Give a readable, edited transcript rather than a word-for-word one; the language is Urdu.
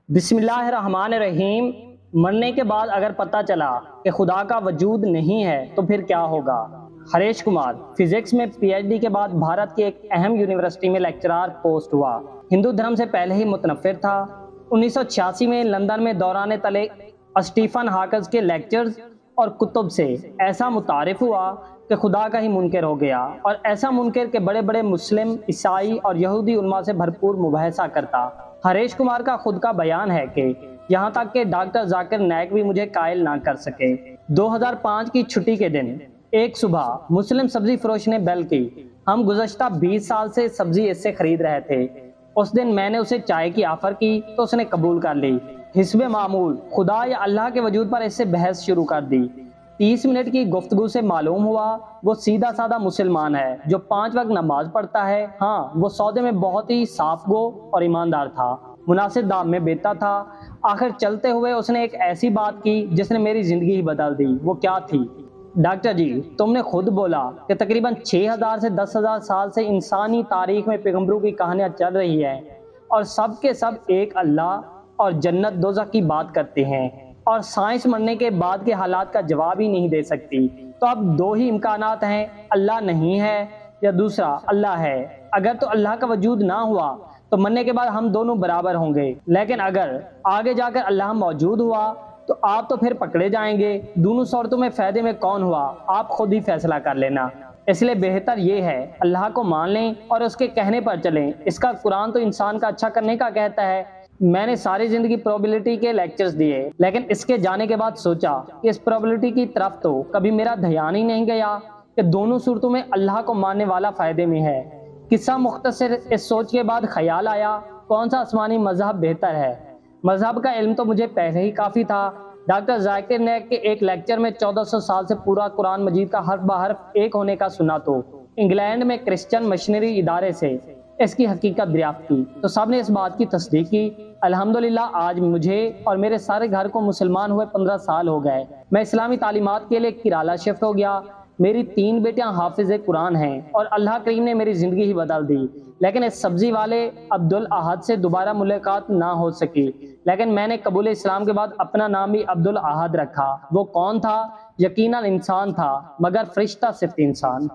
بسم اللہ الرحمن الرحیم۔ مرنے کے بعد اگر پتہ چلا کہ خدا کا وجود نہیں ہے تو پھر کیا ہوگا؟ ہریش کمار فزکس میں پی ایچ ڈی کے بعد بھارت کی ایک اہم یونیورسٹی میں لیکچرار پوسٹ ہوا۔ ہندو دھرم سے پہلے ہی متنفر تھا۔ 1986 میں لندن میں دوران تلے اسٹیفن ہاکنز کے لیکچرز اور کتب سے ایسا متعارف ہوا کہ خدا کا ہی منکر ہو گیا، اور ایسا منکر کہ بڑے بڑے مسلم، عیسائی اور یہودی علماء سے بھرپور مباحثہ کرتا۔ ہریش کمار کا خود کا بیان ہے کہ یہاں تک کہ ڈاکٹر ذاکر نائک بھی مجھے قائل نہ کر سکے۔ 2005 کی چھٹی کے دن ایک صبح مسلم سبزی فروش نے بیل کی۔ ہم گزشتہ 20 سال سے سبزی اس سے خرید رہے تھے۔ اس دن میں نے اسے چائے کی آفر کی تو اس نے قبول کر لی۔ حسب معمول خدا یا اللہ کے وجود پر اس سے بحث شروع کر دی۔ 30 منٹ کی گفتگو سے معلوم ہوا وہ سیدھا سادہ مسلمان ہے جو 5 وقت نماز پڑھتا ہے۔ ہاں، وہ سودے میں بہت ہی صاف گو اور ایماندار تھا، مناسب دام میں بیچتا تھا۔ آخر چلتے ہوئے اس نے ایک ایسی بات کی جس نے میری زندگی ہی بدل دی۔ وہ کیا تھی؟ ڈاکٹر جی، تم نے خود بولا کہ تقریباً 6000 سے 10,000 سال سے انسانی تاریخ میں پیغمبروں کی کہانیاں چل رہی ہیں، اور سب کے سب ایک اللہ اور جنت دوزخ کی بات کرتے ہیں، اور سائنس مرنے کے بعد کے حالات کا جواب ہی نہیں دے سکتی۔ تو اب 2 ہی امکانات ہیں، اللہ نہیں ہے یا دوسرا اللہ ہے۔ اگر تو اللہ کا وجود نہ ہوا تو مرنے کے بعد ہم دونوں برابر ہوں گے، لیکن اگر آگے جا کر اللہ موجود ہوا تو آپ تو پھر پکڑے جائیں گے۔ دونوں صورتوں میں فائدے میں کون ہوا، آپ خود ہی فیصلہ کر لینا۔ اس لیے بہتر یہ ہے اللہ کو مان لیں اور اس کے کہنے پر چلیں۔ اس کا قرآن تو انسان کا اچھا کرنے کا کہتا ہے۔ میں نے ساری زندگی پروبیبلٹی کے لیکچرز دیے، لیکن اس کے جانے کے بعد سوچا کہ اس پروبیبلٹی کی طرف تو کبھی میرا دھیان ہی نہیں گیا کہ دونوں صورتوں میں اللہ کو ماننے والا فائدے میں ہے۔ قصہ مختصر اس سوچ کے بعد خیال آیا، کون سا آسمانی مذہب بہتر ہے؟ مذہب کا علم تو مجھے پہلے ہی کافی تھا۔ ڈاکٹر ذاکر نائک کے ایک لیکچر میں 1400 سال سے پورا قرآن مجید کا حرف بحرف ایک ہونے کا سنا، تو انگلینڈ میں کرسچن مشنری ادارے سے اس کی حقیقت دریافت کی تو سب نے اس بات کی تصدیق کی۔ الحمدللہ آج مجھے اور میرے سارے گھر کو مسلمان ہوئے 15 سال ہو گئے۔ میں اسلامی تعلیمات کے لیے کیرالہ شفٹ ہو گیا۔ میری 3 بیٹیاں حافظ قرآن ہیں اور اللہ کریم نے میری زندگی ہی بدل دی۔ لیکن اس سبزی والے عبدالاحد سے دوبارہ ملاقات نہ ہو سکی، لیکن میں نے قبول اسلام کے بعد اپنا نام بھی عبدالاحد رکھا۔ وہ کون تھا؟ یقیناً انسان تھا، مگر فرشتہ صرف انسان۔